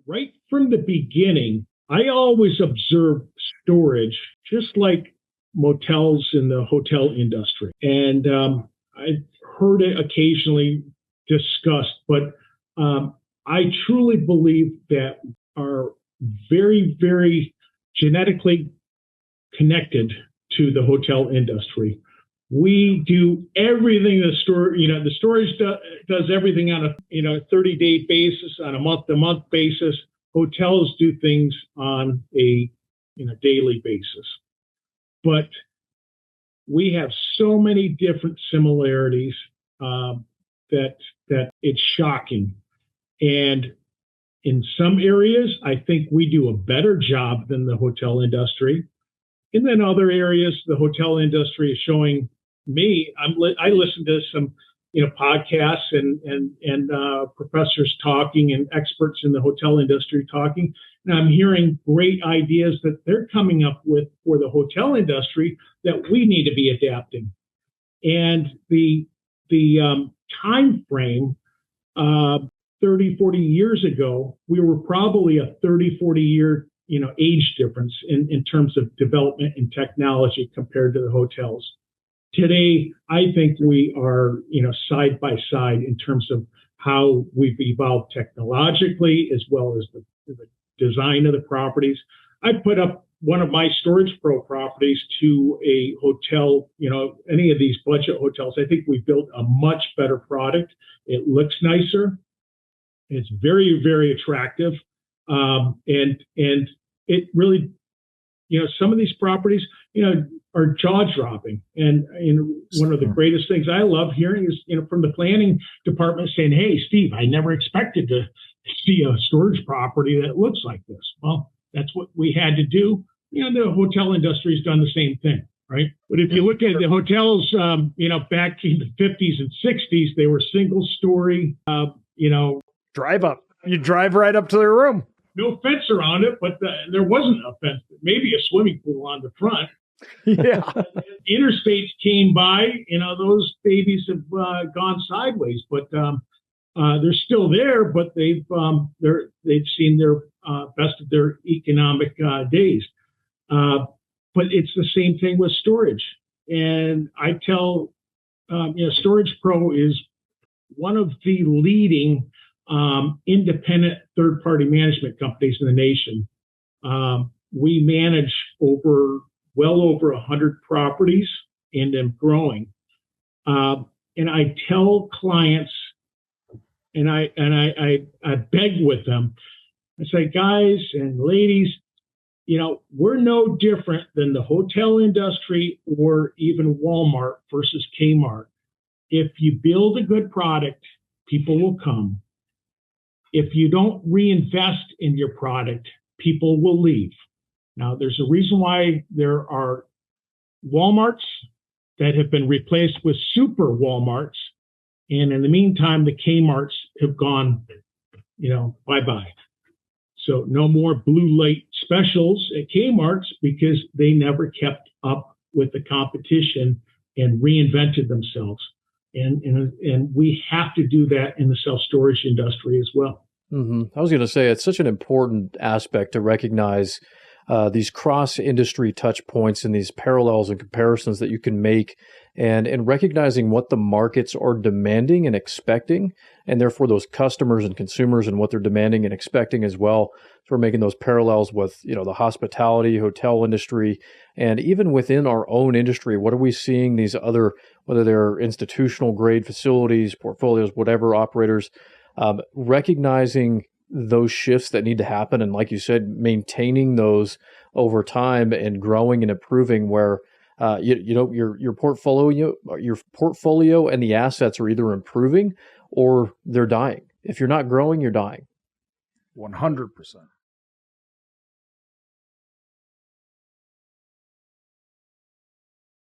right from the beginning, I always observed storage just like motels in the hotel industry. And I heard it occasionally discussed, but I truly believe that are very, very genetically connected to the hotel industry. We do everything the storage does everything on a 30-day basis, on a month-to-month basis. Hotels do things on a daily basis. But we have so many different similarities that it's shocking. And in some areas, I think we do a better job than the hotel industry. And then other areas, the hotel industry is showing me. I listen to some podcasts and professors talking and experts in the hotel industry talking, and I'm hearing great ideas that they're coming up with for the hotel industry that we need to be adapting. And the time frame, 30, 40 years ago, we were probably a 30, 40 year age difference in terms of development and technology compared to the hotels. Today, I think we are, side by side in terms of how we've evolved technologically as well as the design of the properties. I put up one of my StoragePRO properties to a hotel, any of these budget hotels. I think we built a much better product. It looks nicer. It's very, very attractive. And it really, some of these properties, are jaw-dropping. And one of the greatest things I love hearing is, from the planning department saying, "Hey, Steve, I never expected to see a storage property that looks like this." Well, that's what we had to do. The hotel industry has done the same thing, right? But if you look at the hotels, back in the 50s and 60s, they were single-story, Drive up. You drive right up to their room. No fence around it, but there wasn't a fence. Maybe a swimming pool on the front. Yeah. Interstates came by, those babies have gone sideways, but they're still there, but they've seen their best of their economic days. But it's the same thing with storage. And I tell, StoragePRO is one of the leading independent third-party management companies in the nation. We manage well over 100 properties and am growing. And I tell clients, and I beg with them, I say, guys and ladies, we're no different than the hotel industry or even Walmart versus Kmart. If you build a good product, people will come. If you don't reinvest in your product, people will leave. Now, there's a reason why there are Walmarts that have been replaced with super Walmarts. And in the meantime, the Kmarts have gone, bye-bye. So no more blue light specials at Kmarts because they never kept up with the competition and reinvented themselves. And we have to do that in the self-storage industry as well. Mm-hmm. I was going to say, it's such an important aspect to recognize these cross-industry touch points and these parallels and comparisons that you can make, and recognizing what the markets are demanding and expecting, and therefore those customers and consumers and what they're demanding and expecting as well. So we're making those parallels with, the hospitality, hotel industry, and even within our own industry, what are we seeing these other, whether they're institutional grade facilities, portfolios, whatever operators, recognizing those shifts that need to happen, and like you said, maintaining those over time and growing and improving. Where your portfolio and the assets are either improving or they're dying. If you're not growing, you're dying. 100%.